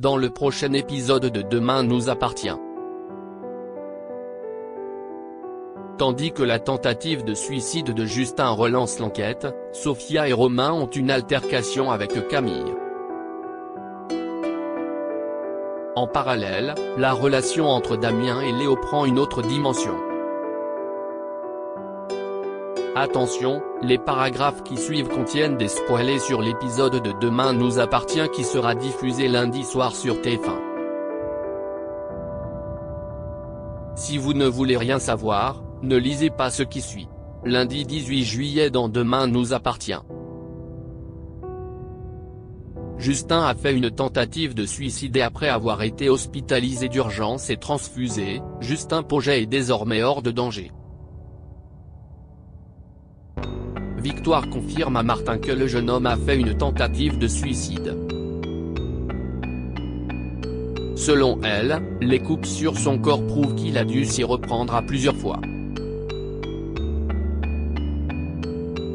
dans le prochain épisode de Demain nous appartient. Tandis que la tentative de suicide de Justin relance l'enquête, Sophia et Romain ont une altercation avec Camille. En parallèle, la relation entre Damien et Léo prend une autre dimension. Attention, les paragraphes qui suivent contiennent des spoilers sur l'épisode de Demain nous appartient qui sera diffusé lundi soir sur TF1. Si vous ne voulez rien savoir, ne lisez pas ce qui suit. Lundi 18 juillet dans Demain nous appartient. Justin a fait une tentative de suicide et après avoir été hospitalisé d'urgence et transfusé, Justin Pogget est désormais hors de danger. Victoire confirme à Martin que le jeune homme a fait une tentative de suicide. Selon elle, les coupes sur son corps prouvent qu'il a dû s'y reprendre à plusieurs fois.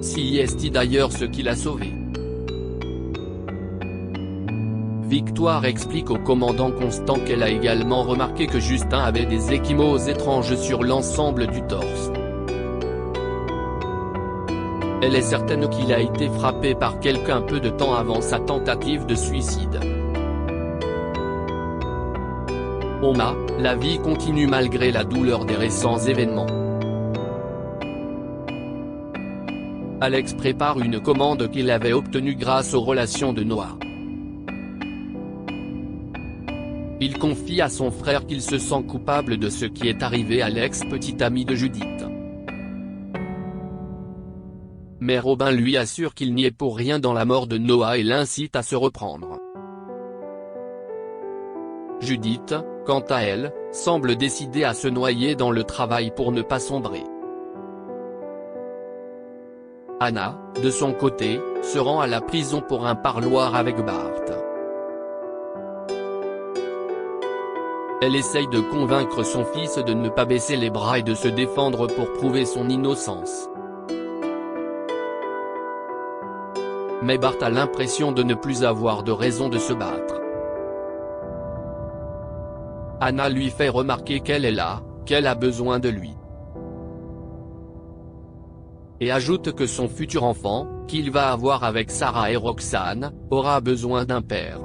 Si est-il d'ailleurs ce qui l'a sauvé? Victoire explique au commandant Constant qu'elle a également remarqué que Justin avait des ecchymoses étranges sur l'ensemble du torse. Elle est certaine qu'il a été frappé par quelqu'un peu de temps avant sa tentative de suicide. La vie continue malgré la douleur des récents événements. Alex prépare une commande qu'il avait obtenue grâce aux relations de Noah. Il confie à son frère qu'il se sent coupable de ce qui est arrivé à l'ex-petite amie de Judith. Mais Robin lui assure qu'il n'y est pour rien dans la mort de Noah et l'incite à se reprendre. Judith, quant à elle, semble décidée à se noyer dans le travail pour ne pas sombrer. Anna, de son côté, se rend à la prison pour un parloir avec Bart. Elle essaye de convaincre son fils de ne pas baisser les bras et de se défendre pour prouver son innocence. Mais Bart a l'impression de ne plus avoir de raison de se battre. Anna lui fait remarquer qu'elle est là, qu'elle a besoin de lui. Et ajoute que son futur enfant, qu'il va avoir avec Sarah et Roxane, aura besoin d'un père.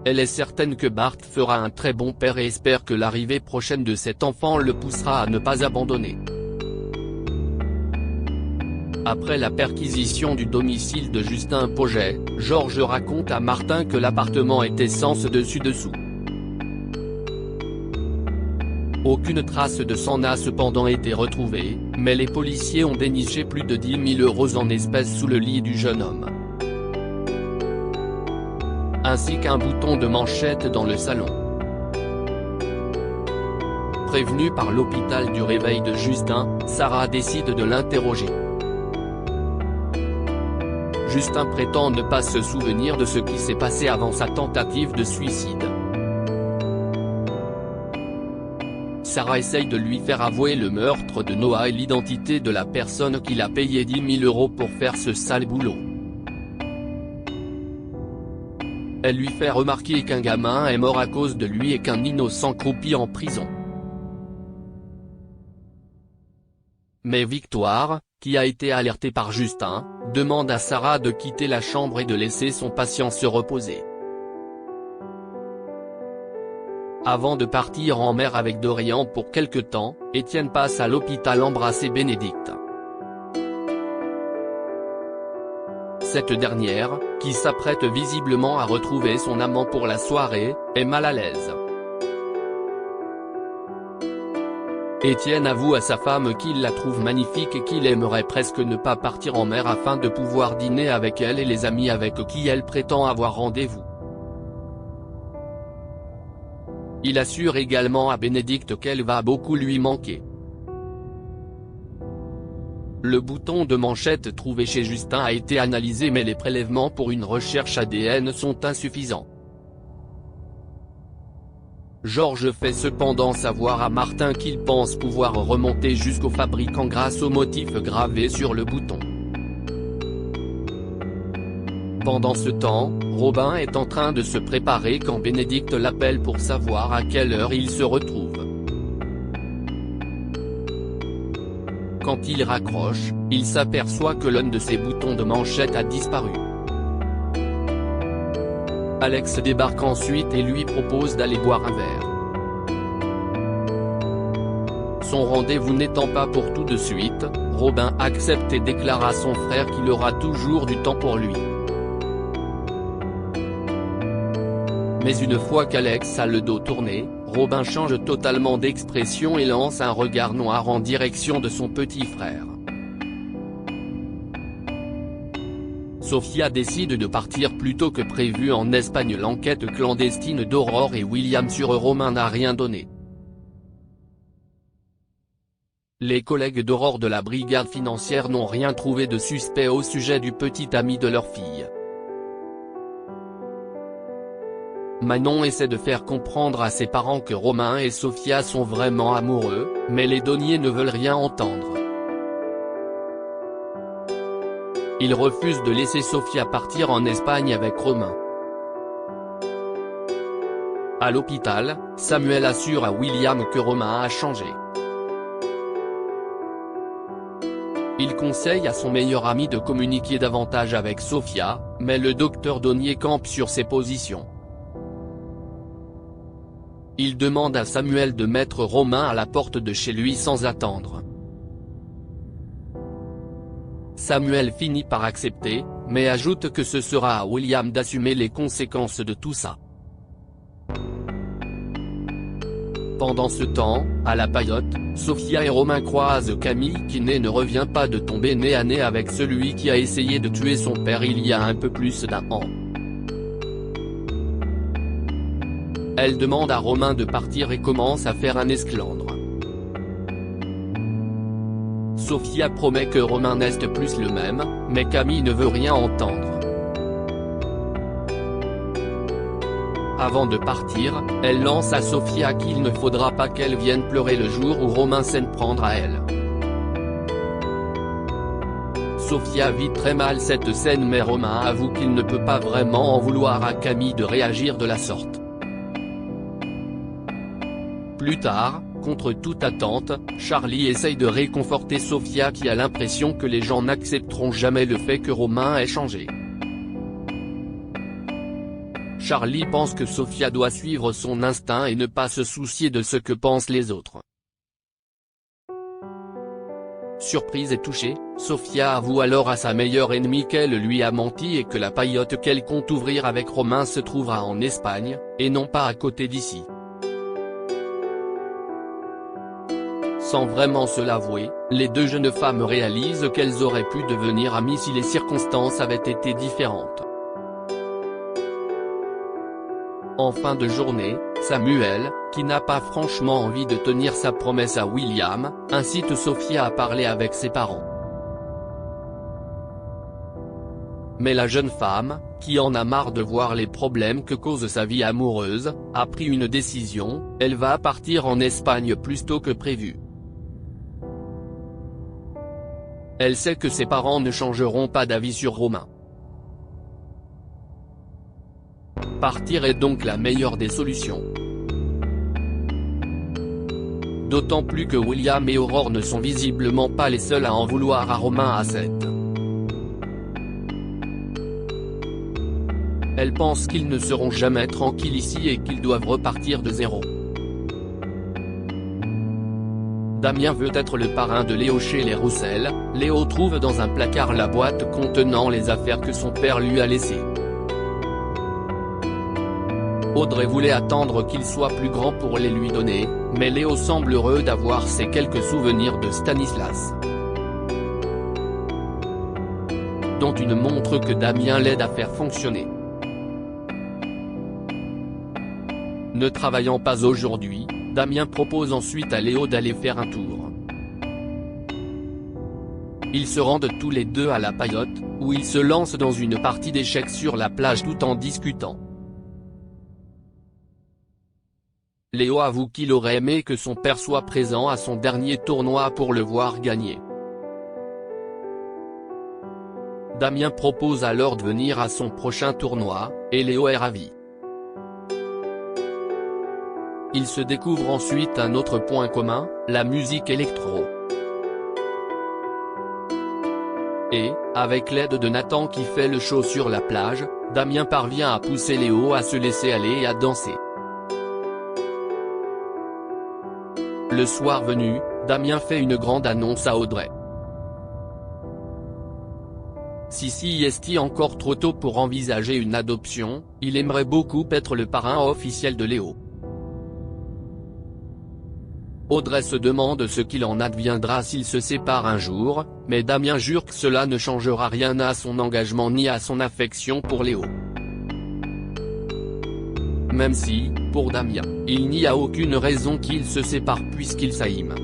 Elle est certaine que Bart fera un très bon père et espère que l'arrivée prochaine de cet enfant le poussera à ne pas abandonner. Après la perquisition du domicile de Justin Pogget, Georges raconte à Martin que l'appartement était sens dessus-dessous. Aucune trace de sang n'a cependant été retrouvée, mais les policiers ont déniché plus de 10 000 € en espèces sous le lit du jeune homme. Ainsi qu'un bouton de manchette dans le salon. Prévenue par l'hôpital du réveil de Justin, Sarah décide de l'interroger. Justin prétend ne pas se souvenir de ce qui s'est passé avant sa tentative de suicide. Sarah essaye de lui faire avouer le meurtre de Noah et l'identité de la personne qui l'a payé 10 000 € pour faire ce sale boulot. Elle lui fait remarquer qu'un gamin est mort à cause de lui et qu'un innocent croupit en prison. Mais Victoire, qui a été alertée par Justin, demande à Sarah de quitter la chambre et de laisser son patient se reposer. Avant de partir en mer avec Dorian pour quelque temps, Étienne passe à l'hôpital embrasser Bénédicte. Cette dernière, qui s'apprête visiblement à retrouver son amant pour la soirée, est mal à l'aise. Étienne avoue à sa femme qu'il la trouve magnifique et qu'il aimerait presque ne pas partir en mer afin de pouvoir dîner avec elle et les amis avec qui elle prétend avoir rendez-vous. Il assure également à Bénédicte qu'elle va beaucoup lui manquer. Le bouton de manchette trouvé chez Justin a été analysé mais les prélèvements pour une recherche ADN sont insuffisants. Georges fait cependant savoir à Martin qu'il pense pouvoir remonter jusqu'au fabricant grâce au motif gravé sur le bouton. Pendant ce temps, Robin est en train de se préparer quand Bénédicte l'appelle pour savoir à quelle heure il se retrouve. Quand il raccroche, il s'aperçoit que l'un de ses boutons de manchette a disparu. Alex débarque ensuite et lui propose d'aller boire un verre. Son rendez-vous n'étant pas pour tout de suite, Robin accepte et déclare à son frère qu'il aura toujours du temps pour lui. Mais une fois qu'Alex a le dos tourné, Robin change totalement d'expression et lance un regard noir en direction de son petit frère. Sofia décide de partir plus tôt que prévu en Espagne. L'enquête clandestine d'Aurore et William sur Romain n'a rien donné. Les collègues d'Aurore de la brigade financière n'ont rien trouvé de suspect au sujet du petit ami de leur fille. Manon essaie de faire comprendre à ses parents que Romain et Sofia sont vraiment amoureux, mais les douaniers ne veulent rien entendre. Ils refusent de laisser Sofia partir en Espagne avec Romain. À l'hôpital, Samuel assure à William que Romain a changé. Il conseille à son meilleur ami de communiquer davantage avec Sofia, mais le docteur Donnier campe sur ses positions. Il demande à Samuel de mettre Romain à la porte de chez lui sans attendre. Samuel finit par accepter, mais ajoute que ce sera à William d'assumer les conséquences de tout ça. Pendant ce temps, à la paillote, Sofia et Romain croisent Camille qui ne revient pas de tomber nez à nez avec celui qui a essayé de tuer son père il y a un peu plus d'1 an. Elle demande à Romain de partir et commence à faire un esclandre. Sofia promet que Romain n'est plus le même, mais Camille ne veut rien entendre. Avant de partir, elle lance à Sofia qu'il ne faudra pas qu'elle vienne pleurer le jour où Romain s'en prendra à elle. Sofia vit très mal cette scène mais Romain avoue qu'il ne peut pas vraiment en vouloir à Camille de réagir de la sorte. Plus tard, contre toute attente, Charlie essaye de réconforter Sofia qui a l'impression que les gens n'accepteront jamais le fait que Romain ait changé. Charlie pense que Sofia doit suivre son instinct et ne pas se soucier de ce que pensent les autres. Surprise et touchée, Sofia avoue alors à sa meilleure ennemie qu'elle lui a menti et que la paillote qu'elle compte ouvrir avec Romain se trouvera en Espagne, et non pas à côté d'ici. Sans vraiment se l'avouer, les deux jeunes femmes réalisent qu'elles auraient pu devenir amies si les circonstances avaient été différentes. En fin de journée, Samuel, qui n'a pas franchement envie de tenir sa promesse à William, incite Sofia à parler avec ses parents. Mais la jeune femme, qui en a marre de voir les problèmes que cause sa vie amoureuse, a pris une décision, elle va partir en Espagne plus tôt que prévu. Elle sait que ses parents ne changeront pas d'avis sur Romain. Partir est donc la meilleure des solutions. D'autant plus que William et Aurore ne sont visiblement pas les seuls à en vouloir à Romain à 7. Elle pense qu'ils ne seront jamais tranquilles ici et qu'ils doivent repartir de zéro. Damien veut être le parrain de Léo chez les Roussel. Léo trouve dans un placard la boîte contenant les affaires que son père lui a laissées. Audrey voulait attendre qu'il soit plus grand pour les lui donner, mais Léo semble heureux d'avoir ces quelques souvenirs de Stanislas, dont une montre que Damien l'aide à faire fonctionner. Ne travaillant pas aujourd'hui, Damien propose ensuite à Léo d'aller faire un tour. Ils se rendent tous les deux à la paillote, où ils se lancent dans une partie d'échecs sur la plage tout en discutant. Léo avoue qu'il aurait aimé que son père soit présent à son dernier tournoi pour le voir gagner. Damien propose alors de venir à son prochain tournoi, et Léo est ravi. Ils se découvrent ensuite un autre point commun, la musique électro. Et, avec l'aide de Nathan qui fait le show sur la plage, Damien parvient à pousser Léo à se laisser aller et à danser. Le soir venu, Damien fait une grande annonce à Audrey. Si est-il encore trop tôt pour envisager une adoption, il aimerait beaucoup être le parrain officiel de Léo. Audrey se demande ce qu'il en adviendra s'ils se séparent un jour, mais Damien jure que cela ne changera rien à son engagement ni à son affection pour Léo. Même si, pour Damien, il n'y a aucune raison qu'ils se séparent puisqu'ils s'aiment.